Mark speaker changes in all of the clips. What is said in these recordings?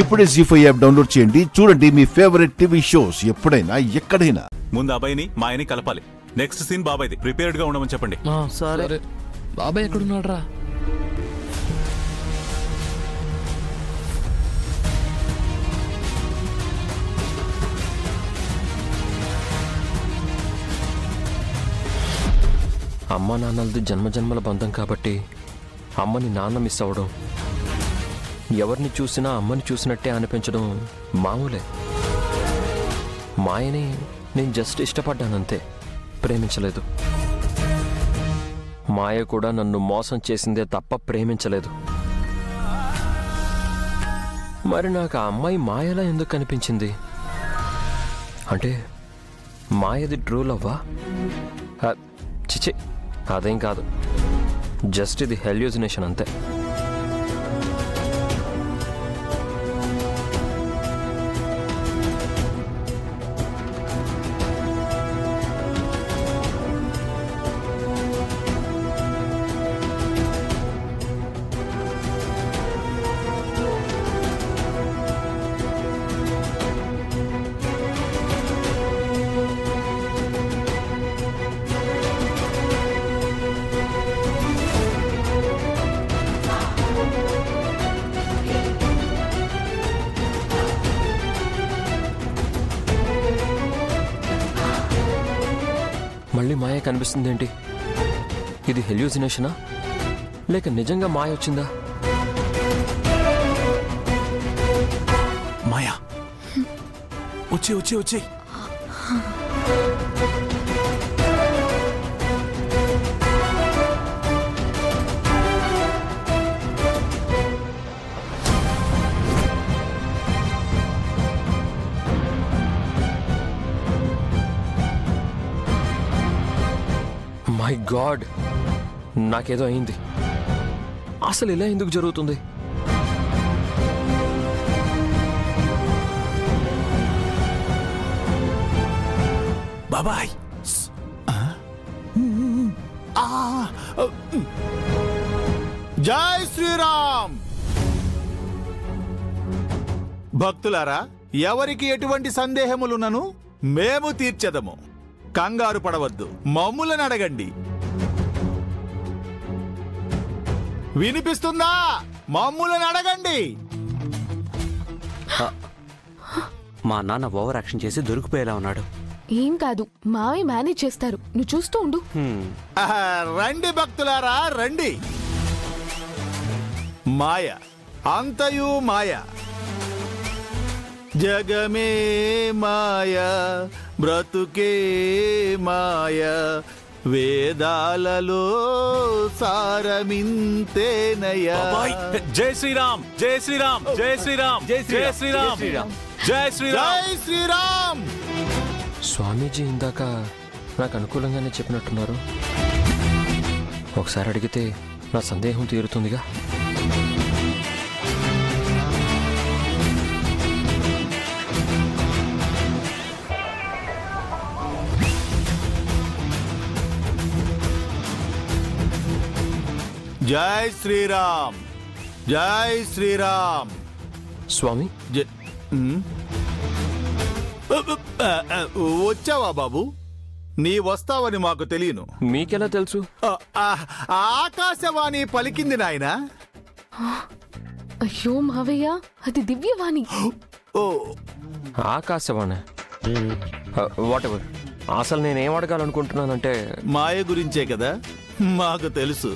Speaker 1: ఇప్పుడే జీ5 app download చేయండి. చూడండి మీ ఫేవరెట్ టీవీ షోస్ ఎప్పుడైనా ఎక్కడైనా.
Speaker 2: ముందు అబ్బాయిని మాయని కలపాలి. Next scene బాబాయ్ది. ప్రిపేర్డ్ గా ఉండమని చెప్పండి.
Speaker 3: సరే. బాబాయ్ ఎక్కడున్నాడు రా? అమ్మ నాన్నలది జన్మజన్మల బంధం కాబట్టి అమ్మని నాన్న మిస్ అవ్వడం, ఎవరిని చూసినా అమ్మని చూసినట్టే అనిపించడం మామూలే. మాయని నేను జస్ట్ ఇష్టపడ్డానంతే, ప్రేమించలేదు. మాయ కూడా నన్ను మోసం చేసిందే తప్ప ప్రేమించలేదు. మరి నాకు ఆ అమ్మాయి మాయలా ఎందుకు కనిపించింది? అంటే మాయది ట్రూ లవ్వా? చిచి, అదేం కాదు. జస్ట్ ఇది హెల్యూజినేషన్ అంతే. మళ్ళీ మాయ కనిపిస్తుందేంటి? ఇది హెల్యూజినేషనా లేక నిజంగా మాయ వచ్చిందా?
Speaker 2: మాయా వచ్చే వచ్చే వచ్చే.
Speaker 3: మై గాడ్, నాకేదో అయింది. అసలు ఇలా ఎందుకు జరుగుతుంది?
Speaker 2: బాబాయ్
Speaker 4: జై శ్రీరామ్. భక్తులారా, ఎవరికి ఎటువంటి సందేహములున్నను మేము తీర్చెదము. కంగారు పడవద్దు, మమ్ములను అడగండి. వినిపిస్తుందా? మమ్ములను అడగండి.
Speaker 5: మా నాన్న ఓవర్ యాక్షన్ చేసి దొరికిపోయేలా ఉన్నాడు.
Speaker 6: ఏం కాదు, మావే మేనేజ్ చేస్తారు, నువ్వు చూస్తూ ఉండు.
Speaker 4: రండి భక్తులారా, రండి. మాయ, అంతయు మాయ. జగమే మాయ, బ్రతుకే మాయ, వేదాలలో సారమింతేనయ్యా.
Speaker 2: జై శ్రీరామ్, జై శ్రీరామ్, జై శ్రీరామ్, జై శ్రీరామ్, జై శ్రీరామ్, జై
Speaker 4: శ్రీరామ్.
Speaker 3: స్వామీజీ ఇందాక నాకు అనుకూలంగానే చెప్పినట్టున్నారు. ఒకసారి అడిగితే నా సందేహం తీరుతుందిగా.
Speaker 4: జై శ్రీరామ్, జై శ్రీరామ్.
Speaker 3: స్వామి,
Speaker 4: వచ్చావా బాబు? నీ వస్తావని మాకు తెలియను.
Speaker 3: మీకెలా తెలుసు?
Speaker 4: ఆకాశవాణి పలికింది నాయనా.
Speaker 6: అయ్యో మావయ్య, అది దివ్యవాణి.
Speaker 4: ఓ,
Speaker 3: ఆకాశవాణి. వాటెవర్. అసలు నేనేం అడగాలనుకుంటున్నానంటే
Speaker 4: మాయ గురించే కదా, మాకు తెలుసు.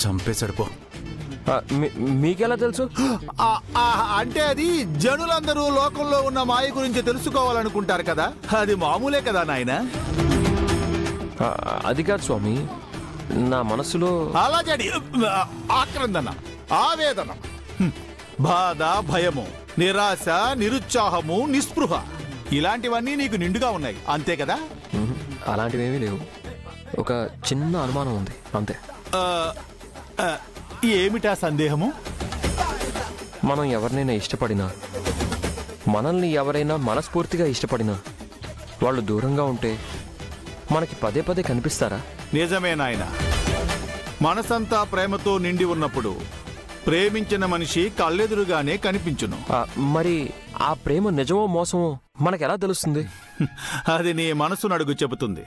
Speaker 2: చంపేశాడు పో.
Speaker 3: మీకెలా తెలుసు?
Speaker 4: అంటే అది జనులందరూ లోకంలో ఉన్న మాయ గురించి తెలుసుకోవాలనుకుంటారు కదా, అది మామూలే కదా నాయన.
Speaker 3: అది కాదు స్వామి, నా మనసులో
Speaker 4: అలజడి, ఆక్రందన, ఆవేదన, బాధ, భయము, నిరాశ, నిరుత్సాహము, నిస్పృహ, ఇలాంటివన్నీ నీకు నిండుగా ఉన్నాయి, అంతే కదా?
Speaker 3: అలాంటివేమీ లేవు. ఒక చిన్న అనుమానం ఉంది, అంతే.
Speaker 4: ఏమిటా సందేహము?
Speaker 3: మనం ఎవరినైనా ఇష్టపడినా, మనల్ని ఎవరైనా మనస్ఫూర్తిగా ఇష్టపడినా వాళ్ళు దూరంగా ఉంటే మనకి పదే పదే కనిపిస్తారా?
Speaker 4: నిజమే నాయన. మనసంతా ప్రేమతో నిండి ఉన్నప్పుడు ప్రేమించిన మనిషి కళ్ళెదురుగానే కనిపించును.
Speaker 3: మరి ఆ ప్రేమ నిజమో మోసమో మనకెలా తెలుస్తుంది?
Speaker 4: అది నీ మనసు నడుగు చెబుతుంది.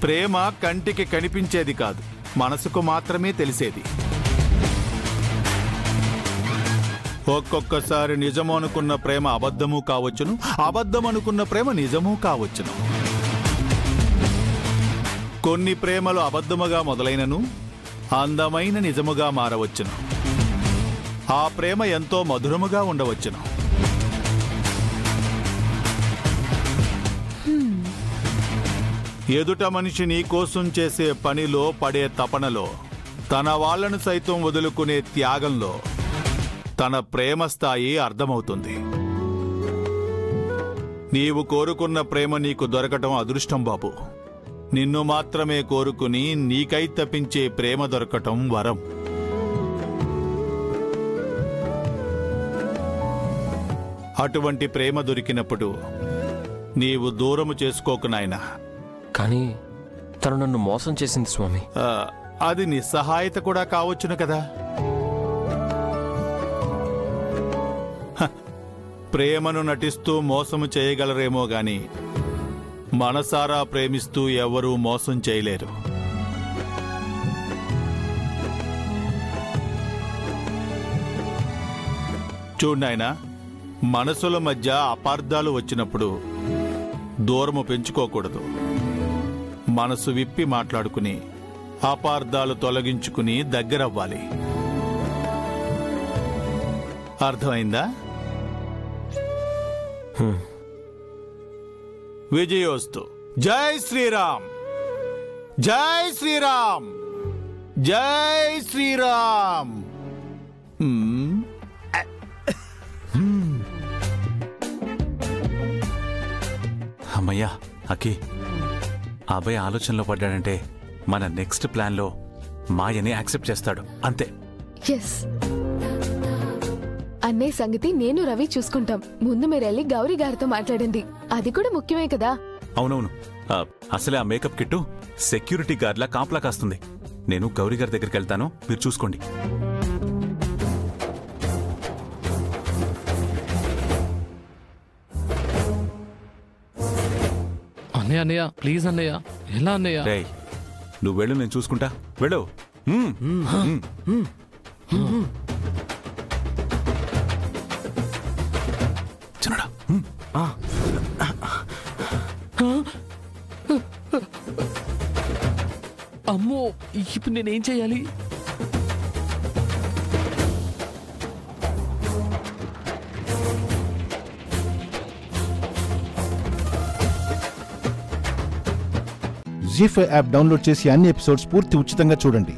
Speaker 4: ప్రేమ కంటికి కనిపించేది కాదు, మనసుకు మాత్రమే తెలిసేది. ఒక్కొక్కసారి నిజము అనుకున్న ప్రేమ అబద్ధము కావచ్చును, అబద్ధం అనుకున్న ప్రేమ నిజము కావచ్చును. కొన్ని ప్రేమలు అబద్ధముగా మొదలైనను అందమైన నిజముగా మారవచ్చును. ఆ ప్రేమ ఎంతో మధురముగా ఉండవచ్చును. ఎదుట మనిషి నీ కోసం చేసే పనిలో, పడే తపనలో, తన వాళ్లను సైతం వదులుకునే త్యాగంలో తన ప్రేమ స్థాయి అర్థమవుతుంది. నీవు కోరుకున్న ప్రేమ నీకు దొరకటం అదృష్టం బాబు. నిన్ను మాత్రమే కోరుకుని నీకై తప్పించే ప్రేమ దొరకటం వరం. అటువంటి ప్రేమ దొరికినప్పుడు నీవు దూరము చేసుకోకు నాయనా.
Speaker 3: కానీ తను నన్ను మోసం చేసింది స్వామి.
Speaker 4: అది నిస్సహాయత కూడా కావచ్చును కదా. ప్రేమను నటిస్తూ మోసము చేయగలరేమో గాని మనసారా ప్రేమిస్తూ ఎవరూ మోసం చేయలేరు. చూడ్నాయనా, మనసుల మధ్య అపార్థాలు వచ్చినప్పుడు దూరము పెంచుకోకూడదు. మనసు విప్పి మాట్లాడుకుని అపార్థాలు తొలగించుకుని దగ్గరవ్వాలి. అర్థమైందా? విజయోస్తు. జై శ్రీరామ్, జై శ్రీరామ్, జై శ్రీరామ్.
Speaker 2: అమ్మయ్యా అకి, అబ్బాయి ఆలోచనలో పడ్డాడంటే మన నెక్స్ట్ ప్లాన్లో మాయని యాక్సెప్ట్ చేస్తాడు అంతే.
Speaker 6: ఎస్, అన్నయ్య సంగతి నేను రవి చూసుకుంటాం. ముందు మీరెళ్ళి గౌరీ గారితో మాట్లాడండి, అది కూడా ముఖ్యమే కదా.
Speaker 2: అవునవును, అసలే ఆ మేకప్ కిట్టు సెక్యూరిటీ గార్డ్లా కాంప్లా కాస్తుంది. నేను గౌరీ గారి దగ్గరికి వెళ్తాను, మీరు చూసుకోండి.
Speaker 7: అన్నయ్య అన్నయ్య ప్లీజ్ అన్నయ్య, ఎలా అన్నయ్య?
Speaker 2: రేయ్, నువ్వు వెళ్ళు, నేను చూసుకుంటా. వెళ్ళు. చిన్నడా.
Speaker 7: అమ్మో, ఇప్పుడు నేనేం చెయ్యాలి?
Speaker 1: జీ5 యాప్ డౌన్లోడ్ చేసి అన్ని ఎపిసోడ్స్ పూర్తి ఉచితంగా చూడండి.